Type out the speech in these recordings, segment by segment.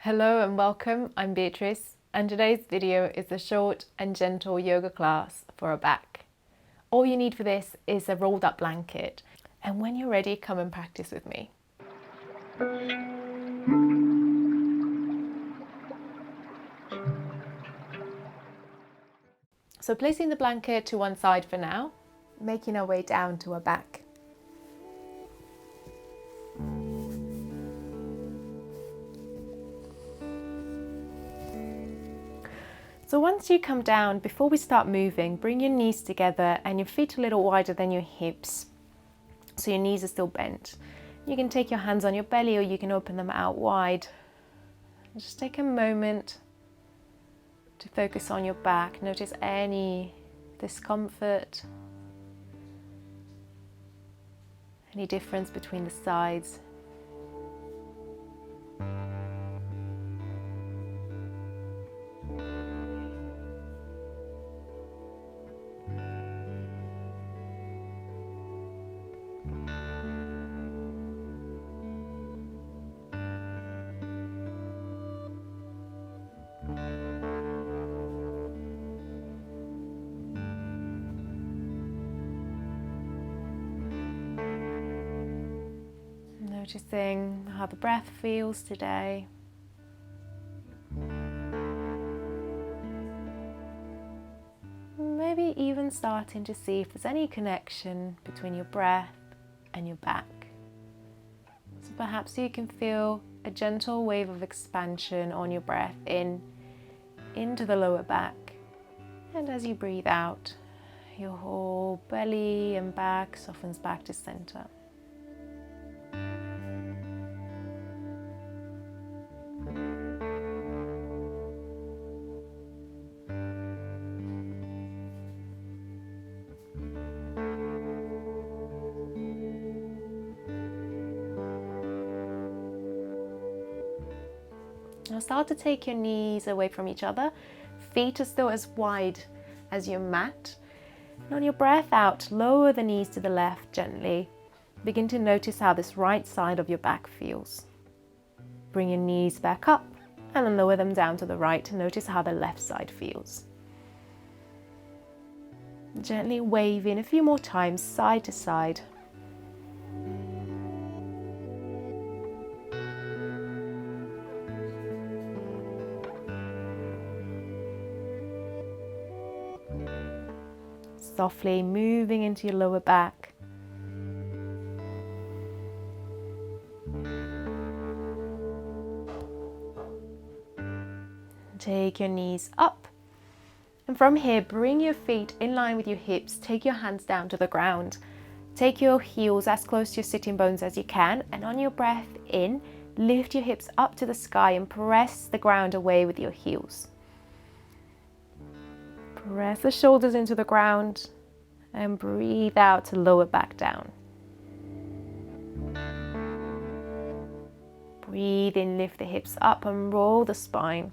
Hello and welcome, I'm Beatrice, and today's video is a short and gentle yoga class for our back. All you need for this is a rolled up blanket, and when you're ready, come and practice with me. So placing the blanket to one side for now, making our way down to our back. So once you come down, before we start moving, bring your knees together and your feet a little wider than your hips, so your knees are still bent. You can take your hands on your belly or you can open them out wide. Just take a moment to focus on your back. Notice any discomfort, any difference between the sides. Noticing how the breath feels today. Maybe even starting to see if there's any connection between your breath and your back. So perhaps you can feel a gentle wave of expansion on your breath in, into the lower back. And as you breathe out, your whole belly and back softens back to center. Now start to take your knees away from each other. Feet are still as wide as your mat. And on your breath out, lower the knees to the left gently. Begin to notice how this right side of your back feels. Bring your knees back up and then lower them down to the right and notice how the left side feels. Gently waving a few more times side to side. Softly moving into your lower back. Take your knees up. And from here, bring your feet in line with your hips. Take your hands down to the ground. Take your heels as close to your sitting bones as you can. And on your breath in, lift your hips up to the sky and press the ground away with your heels. Press the shoulders into the ground and breathe out to lower back down. Breathe in, lift the hips up and roll the spine.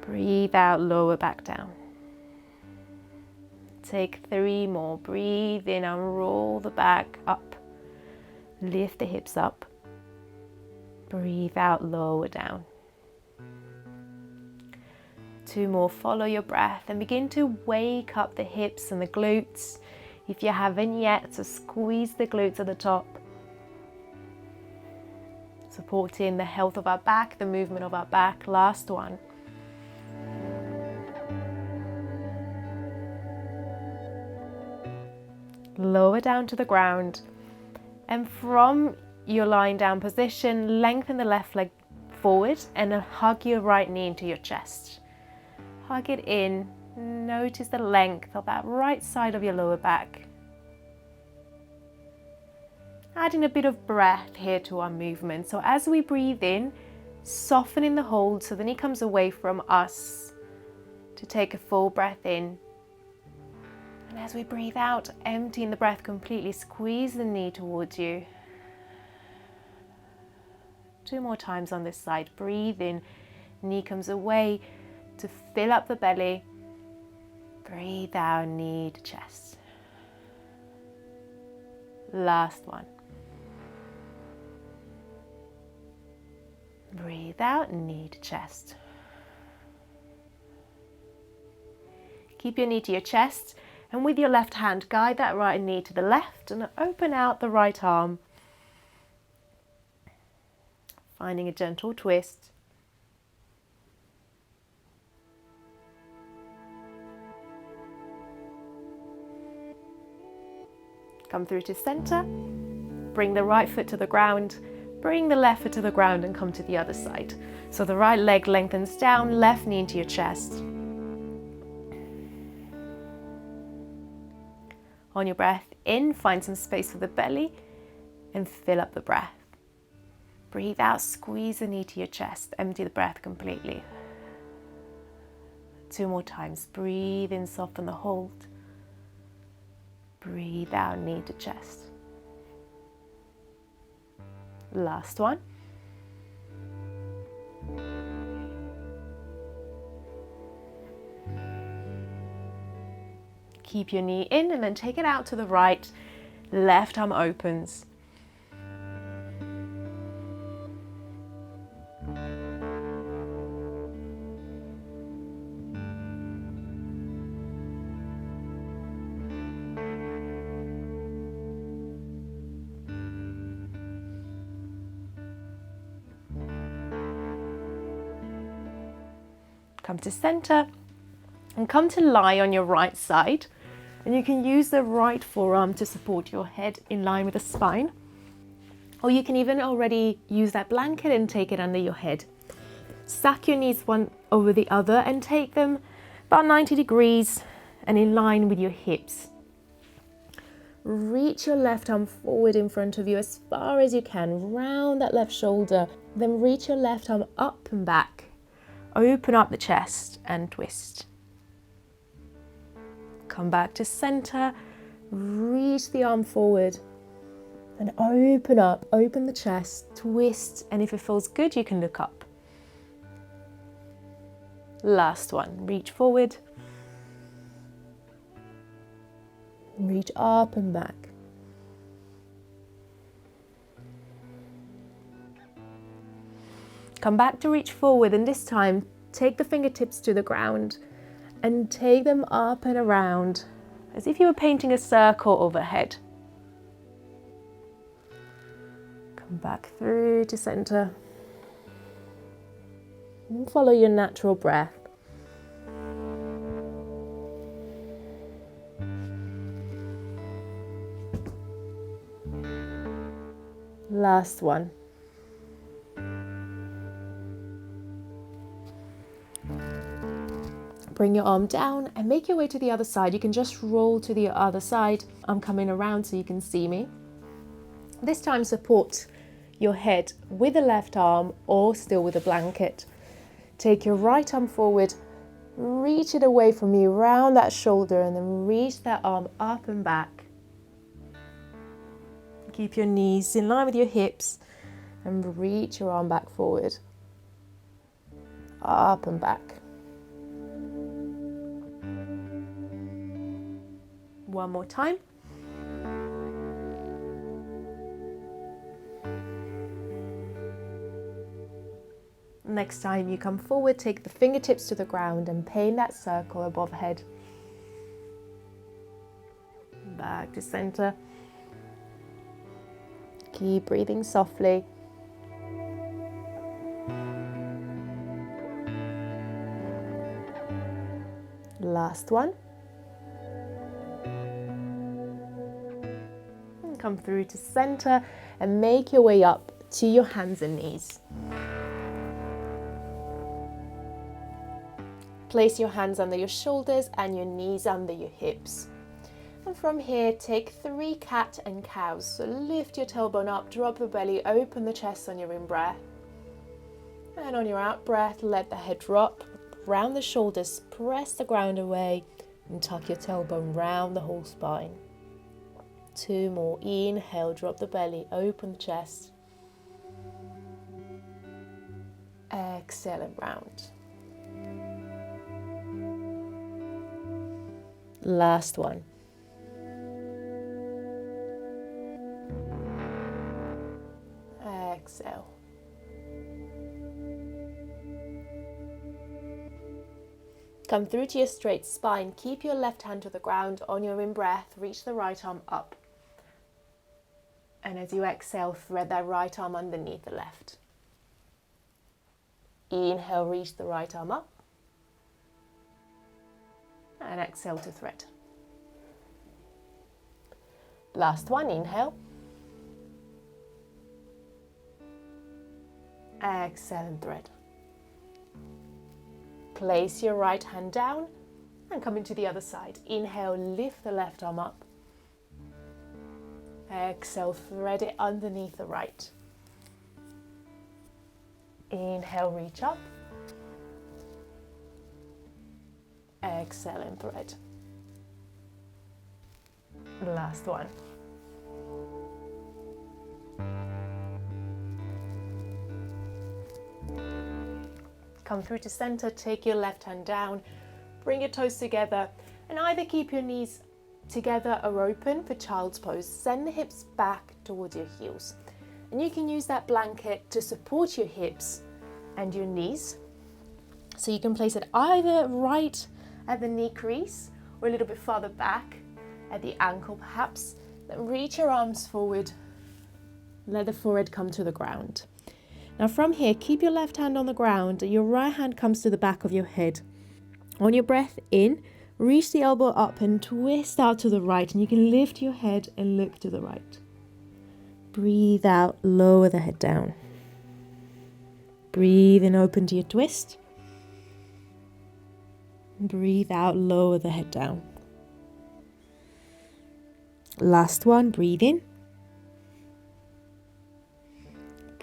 Breathe out, lower back down. Take 3 more. Breathe in and roll the back up. Lift the hips up. Breathe out, lower down. 2 more, follow your breath and begin to wake up the hips and the glutes. If you haven't yet, so squeeze the glutes at the top. Supporting the health of our back, the movement of our back. Last one. Lower down to the ground. And from your lying down position, lengthen the left leg forward and hug your right knee into your chest. Hug it in. Notice the length of that right side of your lower back. Adding a bit of breath here to our movement. So as we breathe in, softening the hold so the knee comes away from us to take a full breath in. And as we breathe out, emptying the breath completely, squeeze the knee towards you. 2 more times on this side. Breathe in, knee comes away to fill up the belly. Breathe out, knee to chest. Last one. Breathe out, knee to chest. Keep your knee to your chest, and with your left hand, guide that right knee to the left and open out the right arm. Finding a gentle twist. Come through to center. Bring the right foot to the ground. Bring the left foot to the ground and come to the other side. So the right leg lengthens down, left knee into your chest. On your breath in, find some space for the belly and fill up the breath. Breathe out, squeeze the knee to your chest, empty the breath completely. 2 more times. Breathe in, soften the hold. Breathe out, knee to chest. Last one. Keep your knee in and then take it out to the right. Left arm opens. Come to center and come to lie on your right side. And you can use the right forearm to support your head in line with the spine. Or you can even already use that blanket and take it under your head. Stack your knees one over the other and take them about 90 degrees and in line with your hips. Reach your left arm forward in front of you as far as you can. Round that left shoulder. Then reach your left arm up and back. Open up the chest and twist. Come back to center, reach the arm forward and open up, open the chest, twist, and if it feels good, you can look up. Last one, reach forward, reach up and back. Come back to reach forward, and this time, take the fingertips to the ground and take them up and around as if you were painting a circle overhead. Come back through to center and follow your natural breath. Last one. Bring your arm down and make your way to the other side. You can just roll to the other side. I'm coming around so you can see me. This time support your head with the left arm or still with a blanket. Take your right arm forward, reach it away from you, round that shoulder, and then reach that arm up and back. Keep your knees in line with your hips and reach your arm back forward, up and back. One more time. Next time you come forward, take the fingertips to the ground and paint that circle above head. Back to center. Keep breathing softly. Last one. And come through to center and make your way up to your hands and knees. Place your hands under your shoulders and your knees under your hips. And from here, take 3 cat and cows. So lift your tailbone up, drop the belly, open the chest on your in-breath. And on your out-breath, let the head drop, round the shoulders, press the ground away, and tuck your tailbone round the whole spine. 2 more. Inhale, drop the belly, open the chest. Exhale and round. Last one. Exhale. Come through to your straight spine. Keep your left hand to the ground. On your in-breath, reach the right arm up. And as you exhale, thread that right arm underneath the left. Inhale, reach the right arm up. And exhale to thread. Last one, inhale. Exhale and thread. Place your right hand down and come into the other side. Inhale, lift the left arm up. Exhale, thread it underneath the right. Inhale, reach up. Exhale and thread. Last one. Come through to center, take your left hand down, bring your toes together, and either keep your knees together or open for child's pose. Send the hips back towards your heels. And you can use that blanket to support your hips and your knees. So you can place it either right at the knee crease or a little bit farther back at the ankle perhaps. Then reach your arms forward, let the forehead come to the ground. Now from here, keep your left hand on the ground, your right hand comes to the back of your head. On your breath in, reach the elbow up and twist out to the right, and you can lift your head and look to the right. Breathe out, lower the head down. Breathe in, open to your twist. Breathe out, lower the head down. Last one, breathe in.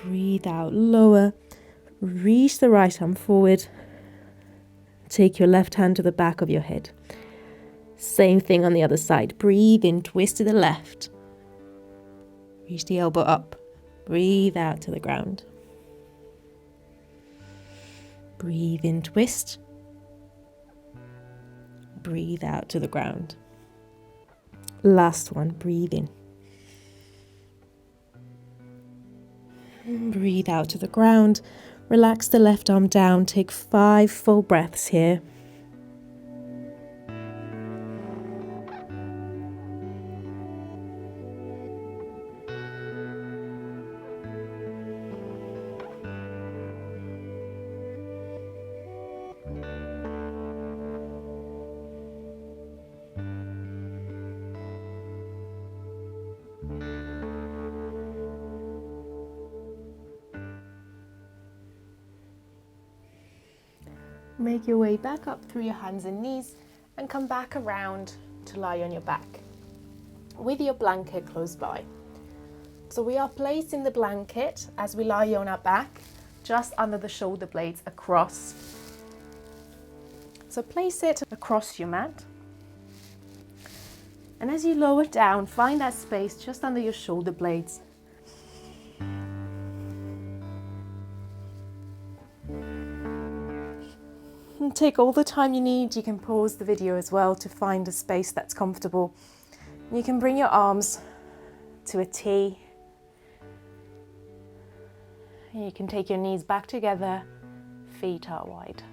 Breathe out, lower. Reach the right arm forward. Take your left hand to the back of your head. Same thing on the other side. Breathe in, twist to the left. Reach the elbow up. Breathe out to the ground. Breathe in, twist. Breathe out to the ground. Last one, breathe in. Breathe out to the ground. Relax the left arm down. Take 5 full breaths here. Make your way back up through your hands and knees and come back around to lie on your back with your blanket close by. So we are placing the blanket as we lie on our back just under the shoulder blades across. So place it across your mat. And as you lower down, find that space just under your shoulder blades. And take all the time you need. You can pause the video as well to find a space that's comfortable. You can bring your arms to a T. You can take your knees back together, feet out wide.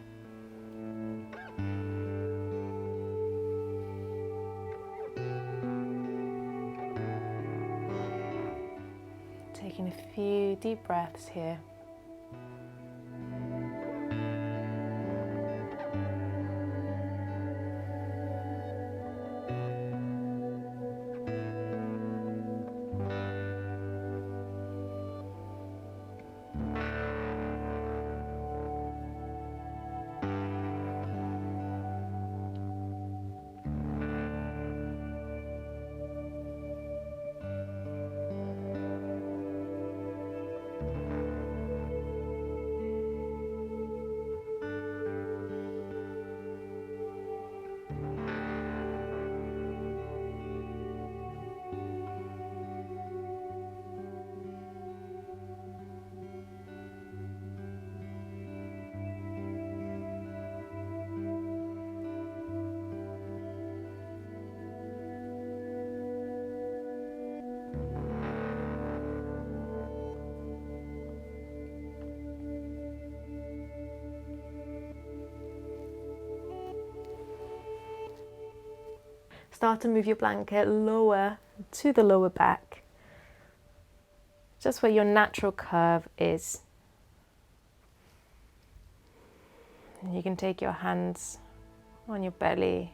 Taking a few deep breaths here. Start to move your blanket lower to the lower back, just where your natural curve is. And you can take your hands on your belly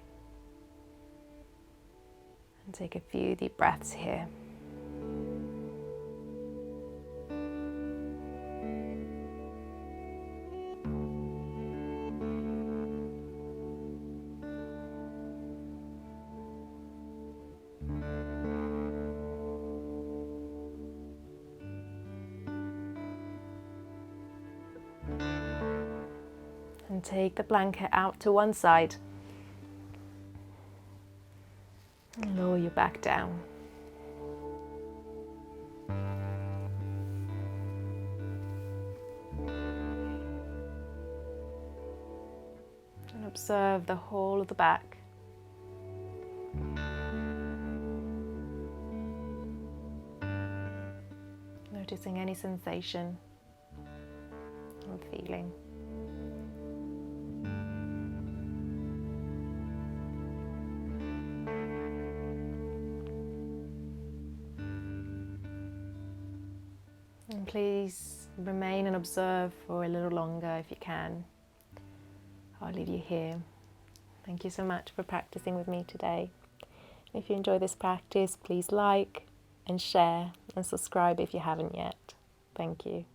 and take a few deep breaths here. And take the blanket out to one side. And lower your back down. And observe the whole of the back. Noticing any sensation or feeling. And please remain and observe for a little longer if you can. I'll leave you here. Thank you so much for practicing with me today. If you enjoy this practice, please like and share and subscribe if you haven't yet. Thank you.